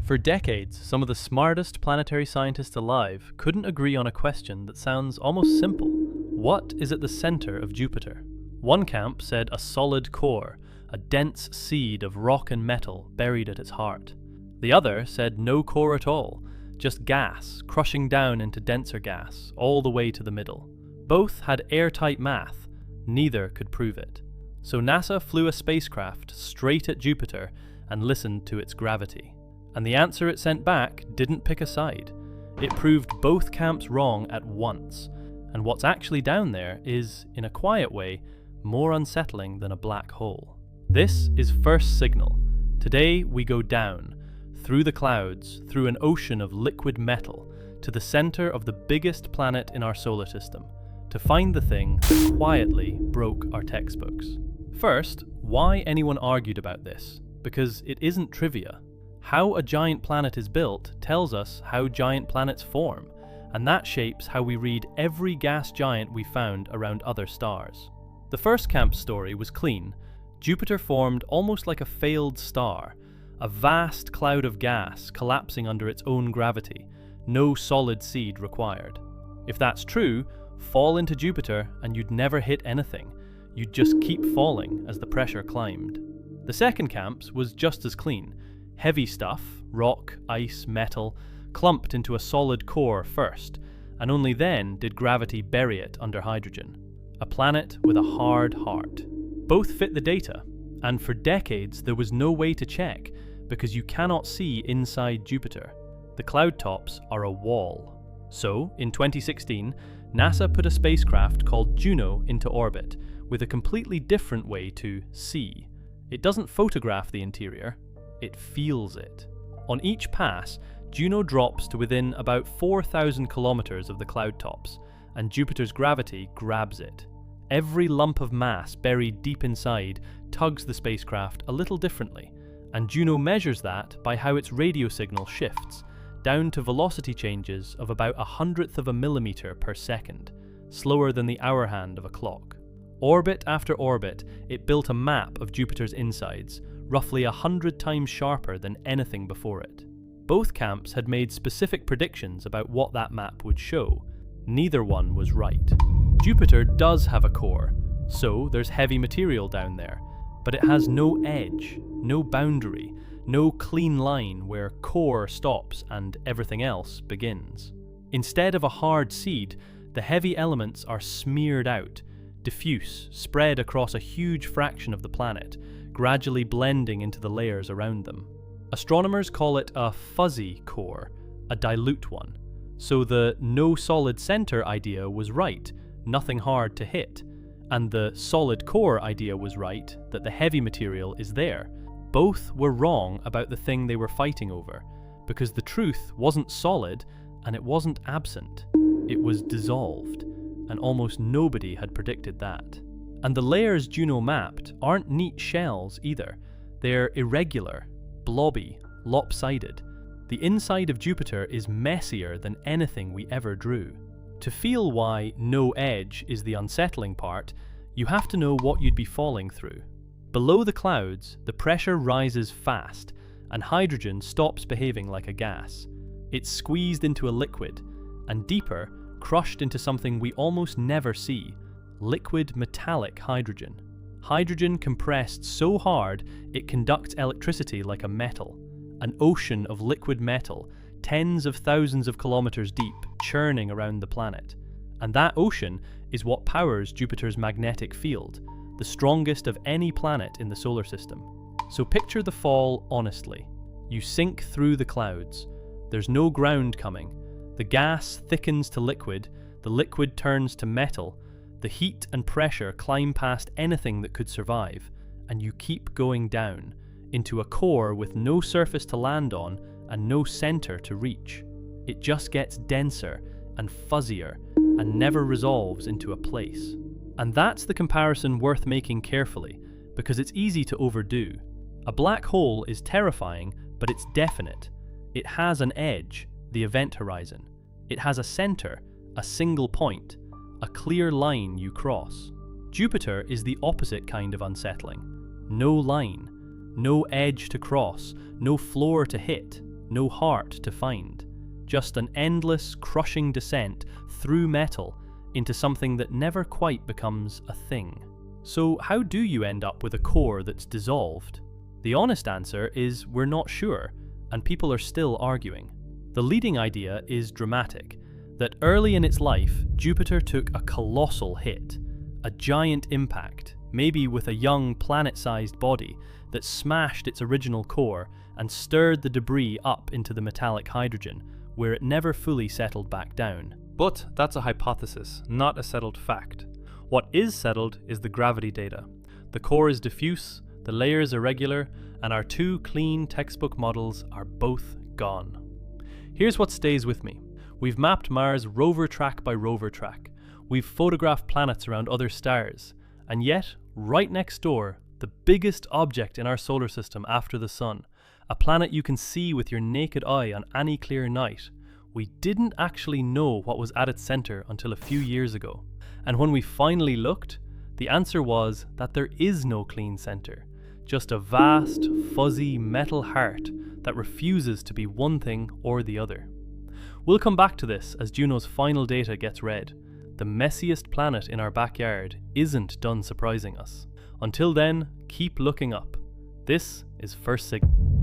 For decades, some of the smartest planetary scientists alive couldn't agree on a question that sounds almost simple. What is at the center of Jupiter? One camp said a solid core, a dense seed of rock and metal buried at its heart. The other said no core at all, just gas crushing down into denser gas all the way to the middle. Both had airtight math, neither could prove it. So NASA flew a spacecraft straight at Jupiter and listened to its gravity. And the answer it sent back didn't pick a side. It proved both camps wrong at once, and what's actually down there is, in a quiet way, more unsettling than a black hole. This is First Signal. Today we go down, through the clouds, through an ocean of liquid metal, to the center of the biggest planet in our solar system, to find the thing that quietly broke our textbooks. First, why anyone argued about this? Because it isn't trivia. How a giant planet is built tells us how giant planets form, and that shapes how we read every gas giant we found around other stars. The first camp's story was clean. Jupiter formed almost like a failed star, a vast cloud of gas collapsing under its own gravity, no solid seed required. If that's true, fall into Jupiter and you'd never hit anything. You'd just keep falling as the pressure climbed. The second camp's was just as clean. Heavy stuff, rock, ice, metal, clumped into a solid core first, and only then did gravity bury it under hydrogen. A planet with a hard heart. Both fit the data, and for decades there was no way to check, because you cannot see inside Jupiter. The cloud tops are a wall. So, in 2016, NASA put a spacecraft called Juno into orbit, with a completely different way to see. It doesn't photograph the interior, it feels it. On each pass, Juno drops to within about 4,000 kilometers of the cloud tops, and Jupiter's gravity grabs it. Every lump of mass buried deep inside tugs the spacecraft a little differently, and Juno measures that by how its radio signal shifts, down to velocity changes of about 1/100th of a millimeter per second, slower than the hour hand of a clock. Orbit after orbit, it built a map of Jupiter's insides, roughly 100 times sharper than anything before it. Both camps had made specific predictions about what that map would show. Neither one was right. Jupiter does have a core, so there's heavy material down there, but it has no edge, no boundary, no clean line where core stops and everything else begins. Instead of a hard seed, the heavy elements are smeared out, diffuse, spread across a huge fraction of the planet, gradually blending into the layers around them. Astronomers call it a fuzzy core, a dilute one. So the no solid center idea was right, nothing hard to hit, and the solid core idea was right, that the heavy material is there. Both were wrong about the thing they were fighting over, because the truth wasn't solid and it wasn't absent. It was dissolved, and almost nobody had predicted that. And the layers Juno mapped aren't neat shells either. They're irregular, blobby, lopsided. The inside of Jupiter is messier than anything we ever drew. To feel why no edge is the unsettling part, you have to know what you'd be falling through. Below the clouds, the pressure rises fast, and hydrogen stops behaving like a gas. It's squeezed into a liquid, and deeper, crushed into something we almost never see, liquid metallic hydrogen. Hydrogen compressed so hard it conducts electricity like a metal. An ocean of liquid metal, tens of thousands of kilometers deep, churning around the planet. And that ocean is what powers Jupiter's magnetic field, the strongest of any planet in the solar system. So picture the fall honestly. You sink through the clouds. There's no ground coming. The gas thickens to liquid, the liquid turns to metal, the heat and pressure climb past anything that could survive, and you keep going down, into a core with no surface to land on and no center to reach. It just gets denser and fuzzier and never resolves into a place. And that's the comparison worth making carefully, because it's easy to overdo. A black hole is terrifying, but it's definite. It has an edge, the event horizon. It has a center, a single point, a clear line you cross. Jupiter is the opposite kind of unsettling. No line, no edge to cross, no floor to hit, no heart to find. Just an endless, crushing descent through metal into something that never quite becomes a thing. So how do you end up with a core that's dissolved? The honest answer is we're not sure, and people are still arguing. The leading idea is dramatic, that early in its life, Jupiter took a colossal hit, a giant impact, maybe with a young planet-sized body that smashed its original core and stirred the debris up into the metallic hydrogen, where it never fully settled back down. But that's a hypothesis, not a settled fact. What is settled is the gravity data. The core is diffuse, the layers irregular, and our two clean textbook models are both gone. Here's what stays with me. We've mapped Mars rover track by rover track. We've photographed planets around other stars. And yet, right next door, the biggest object in our solar system after the Sun, a planet you can see with your naked eye on any clear night, we didn't actually know what was at its center until a few years ago. And when we finally looked, the answer was that there is no clean center, just a vast, fuzzy metal heart that refuses to be one thing or the other. We'll come back to this as Juno's final data gets read. The messiest planet in our backyard isn't done surprising us. Until then, keep looking up. This is First Signal.